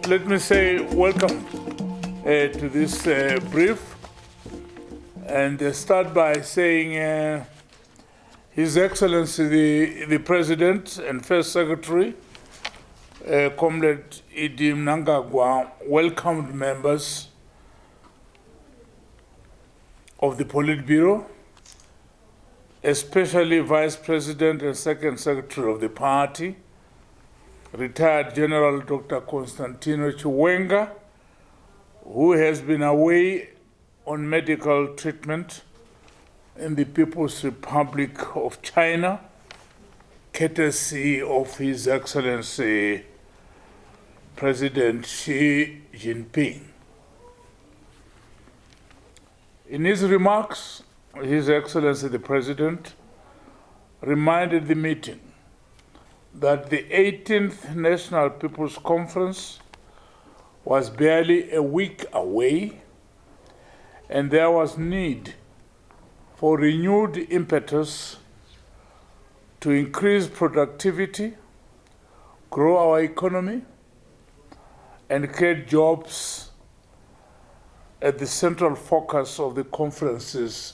let me say welcome to this brief, and start by saying His Excellency the President and First Secretary, Comrade Idi Mnangagwa, welcomed members of the Politburo, especially Vice President and Second Secretary of the party, retired General Dr. Constantino Chiwenga, who has been away on medical treatment in the People's Republic of China, courtesy of His Excellency President Xi Jinping. In his remarks, His Excellency the President reminded the meeting that the 18th National People's Conference was barely a week away, and there was need for renewed impetus to increase productivity, grow our economy, and create jobs at the central focus of the conference's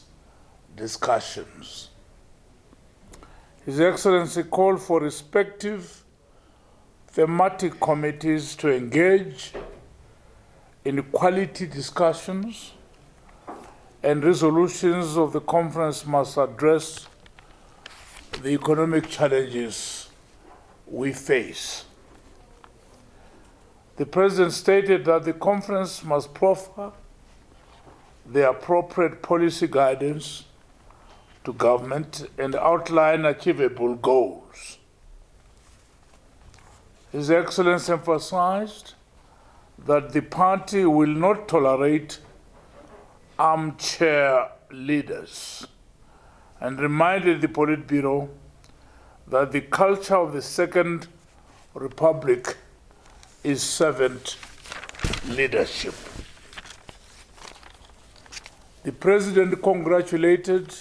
discussions. His Excellency called for respective thematic committees to engage in quality discussions, and resolutions of the conference must address the economic challenges we face. The President stated that the conference must proffer the appropriate policy guidance to government and outline achievable goals. His Excellency emphasized that the party will not tolerate armchair leaders and reminded the Politburo that the culture of the Second Republic is servant leadership. The President congratulated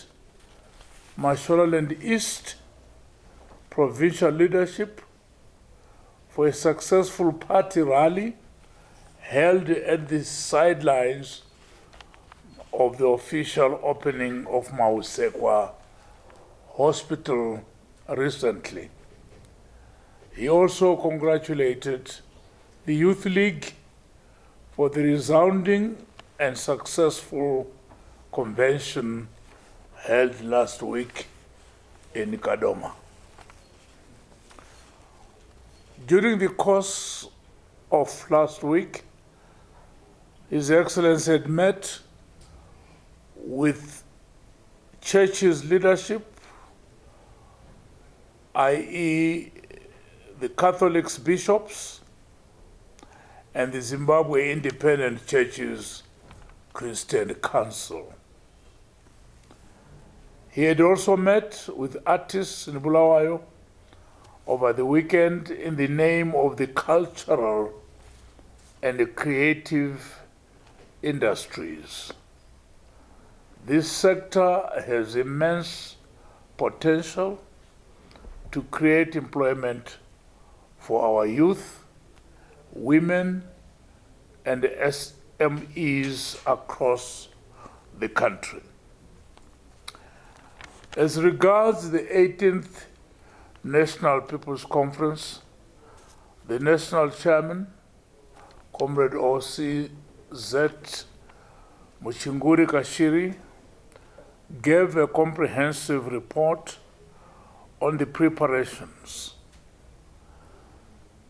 Mashonaland East provincial leadership for a successful party rally held at the sidelines of the official opening of Mausekwa Hospital recently. He also congratulated the Youth League for the resounding and successful convention held last week in Kadoma. During the course of last week, His Excellency had met with church's leadership, i.e. the Catholics bishops and the Zimbabwe Independent Churches Christian Council. He had also met with artists in Bulawayo over the weekend in the name of the cultural and the creative industries. This sector has immense potential to create employment for our youth, women, and SMEs across the country. As regards the 18th National People's Conference, the National Chairman, Comrade O.C.Z. Muchinguri Kashiri, gave a comprehensive report on the preparations.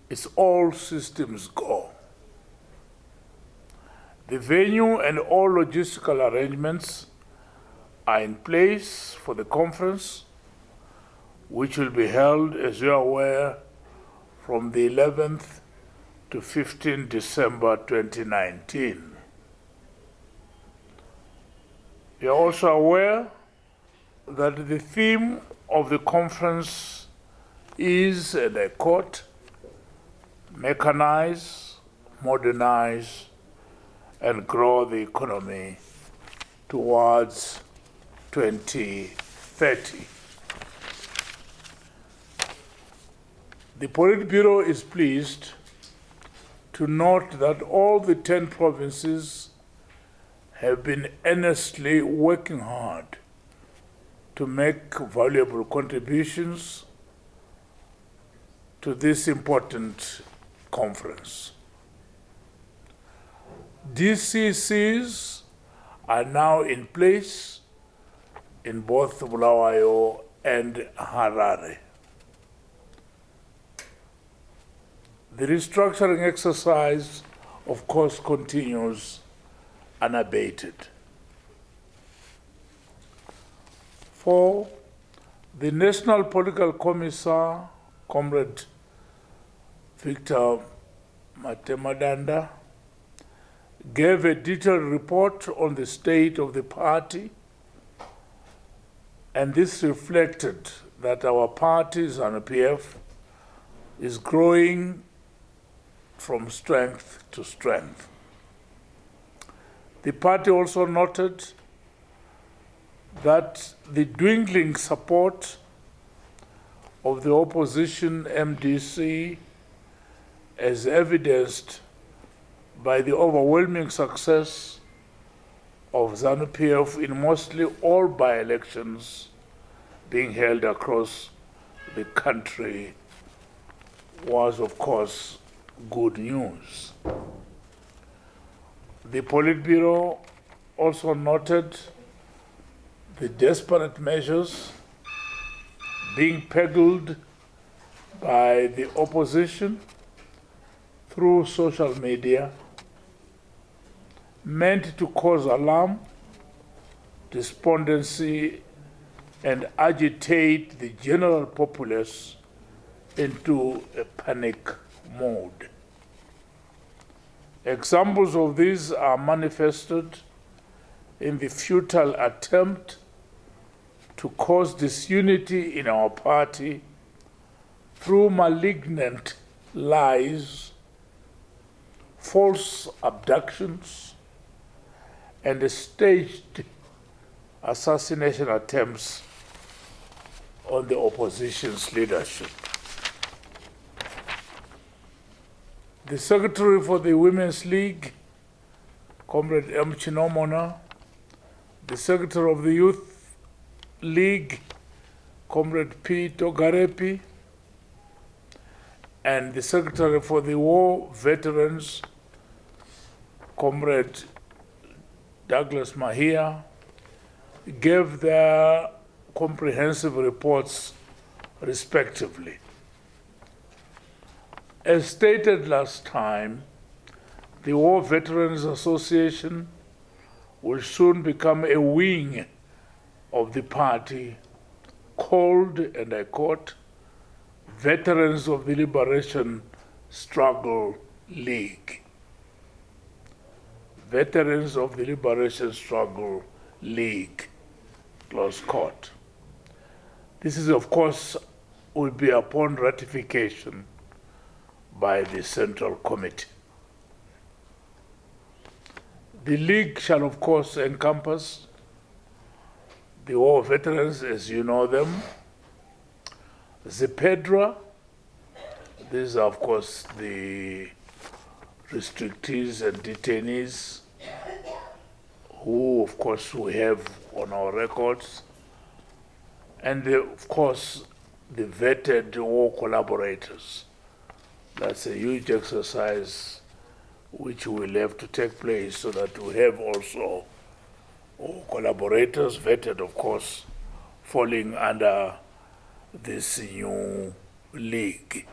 It's all systems go. The venue and all logistical arrangements are in place for the conference, which will be held, as you are aware, from the 11th to 15th December 2019. You are also aware that the theme of the conference is, and I quote, mechanize, modernize, and grow the economy towards 2030. The Politburo is pleased to to note that all the 10 provinces have been earnestly working hard to make valuable contributions to this important conference. DCCs are now in place in both Bulawayo and Harare. The restructuring exercise, of course, continues unabated. 4, the National Political Commissar, Comrade Victor Matemadanda, gave a detailed report on the state of the party, and this reflected that our party, ZANU-PF, is growing from strength to strength. The party also noted that the dwindling support of the opposition MDC, as evidenced by the overwhelming success of ZANU-PF in mostly all by-elections being held across the country, was, of course, good news. The Politburo also noted the desperate measures being peddled by the opposition through social media, meant to cause alarm, despondency, and agitate the general populace into a panic mode. Examples of these are manifested in the futile attempt to cause disunity in our party through malignant lies, false abductions, and staged assassination attempts on the opposition's leadership. The Secretary for the Women's League, Comrade M. Chinomona, the Secretary of the Youth League, Comrade P. Togarepi, and the Secretary for the War Veterans, Comrade Douglas Mahia, gave their comprehensive reports respectively. As stated last time, the War Veterans Association will soon become a wing of the party called, and I quote, Veterans of the Liberation Struggle League. Veterans of the Liberation Struggle League, close quote. This is, of course, will be upon ratification by the Central Committee. The League shall, of course, encompass the war veterans, as you know them, ZPEDRA, these are, of course, the restrictees and detainees who, of course, we have on our records, and, of course, the vetted war collaborators. That's a huge exercise which will have to take place so that we have also collaborators, vetted, of course, falling under this new league.